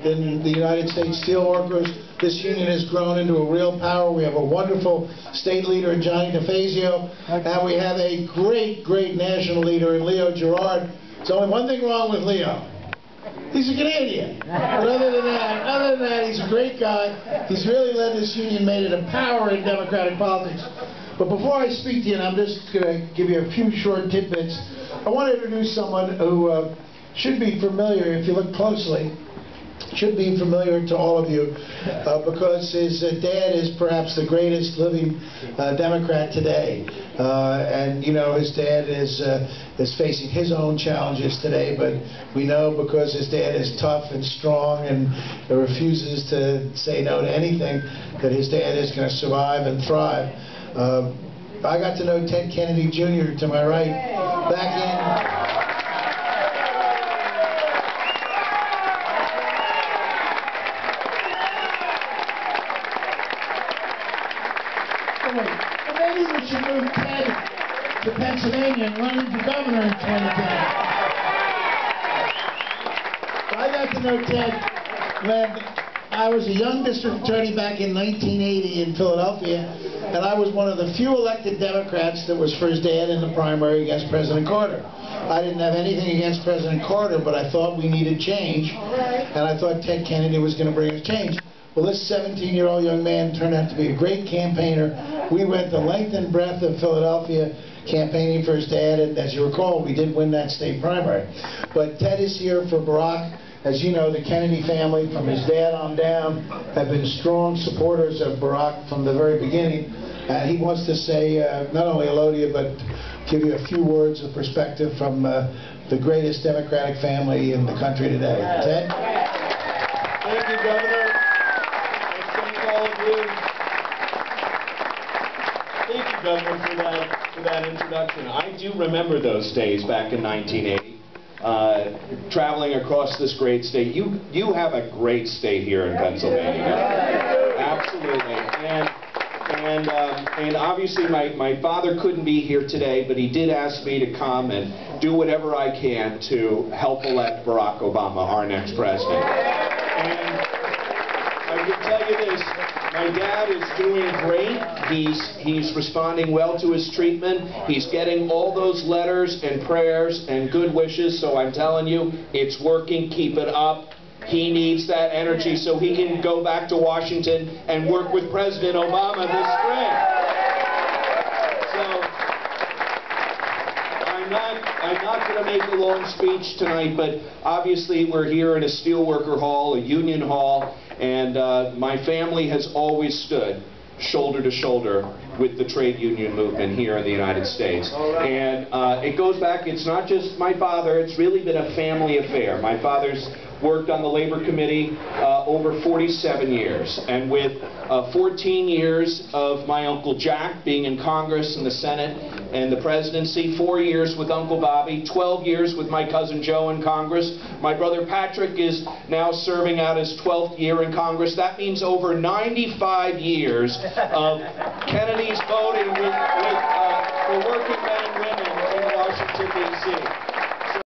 in the United States Steelworkers. This union has grown into a real power. We have a wonderful state leader in Johnny DeFazio, and we have a great, great national leader in Leo Gerard. There's only one thing wrong with Leo. He's a Canadian. But other than that, he's a great guy. He's really led this union, made it a power in Democratic politics. But before I speak to you, and I'm just going to give you a few short tidbits, I want to introduce someone who should be familiar, if you look closely, should be familiar to all of you, because his dad is perhaps the greatest living Democrat today. And you know, his dad is facing his own challenges today, but we know because his dad is tough and strong and refuses to say no to anything, that his dad is going to survive and thrive. I got to know Ted Kennedy Jr. to my right back in... Maybe we should move Ted to Pennsylvania and run for governor in 2010. I got to know Ted when I was a young district attorney back in 1980 in Philadelphia, and I was one of the few elected Democrats that was for his dad in the primary against President Carter. I didn't have anything against President Carter, but I thought we needed change, and I thought Ted Kennedy was going to bring us change. Well, this 17-year-old young man turned out to be a great campaigner. We went the length and breadth of Philadelphia campaigning for his dad, and as you recall, we did win that state primary. But Ted is here for Barack. As you know, the Kennedy family, from his dad on down, have been strong supporters of Barack from the very beginning. And he wants to say not only hello to you, but give you a few words of perspective from the greatest Democratic family in the country today. Ted? Thank you, Governor. Thank you, Governor, for that introduction. I do remember those days back in 1980, traveling across this great state. You have a great state here in Pennsylvania. Absolutely. And obviously my father couldn't be here today, but he did ask me to come and do whatever I can to help elect Barack Obama, our next president. And I can tell you this, my dad is doing great. He's responding well to his treatment. He's getting all those letters and prayers and good wishes, so I'm telling you, it's working. Keep it up. He needs that energy so he can go back to Washington and work with President Obama this spring. So, I'm not going to make a long speech tonight, but obviously we're here in a steelworker hall, a union hall, and my family has always stood shoulder to shoulder with the trade union movement here in the United States. And it goes back, it's not just my father, it's really been a family affair. My father's worked on the Labor Committee over 47 years, and with 14 years of my Uncle Jack being in Congress and the Senate and the presidency, 4 years with Uncle Bobby, 12 years with my cousin Joe in Congress. My brother Patrick is now serving out his 12th year in Congress. That means over 95 years of Kennedy's voting for working men and women in Washington, D.C.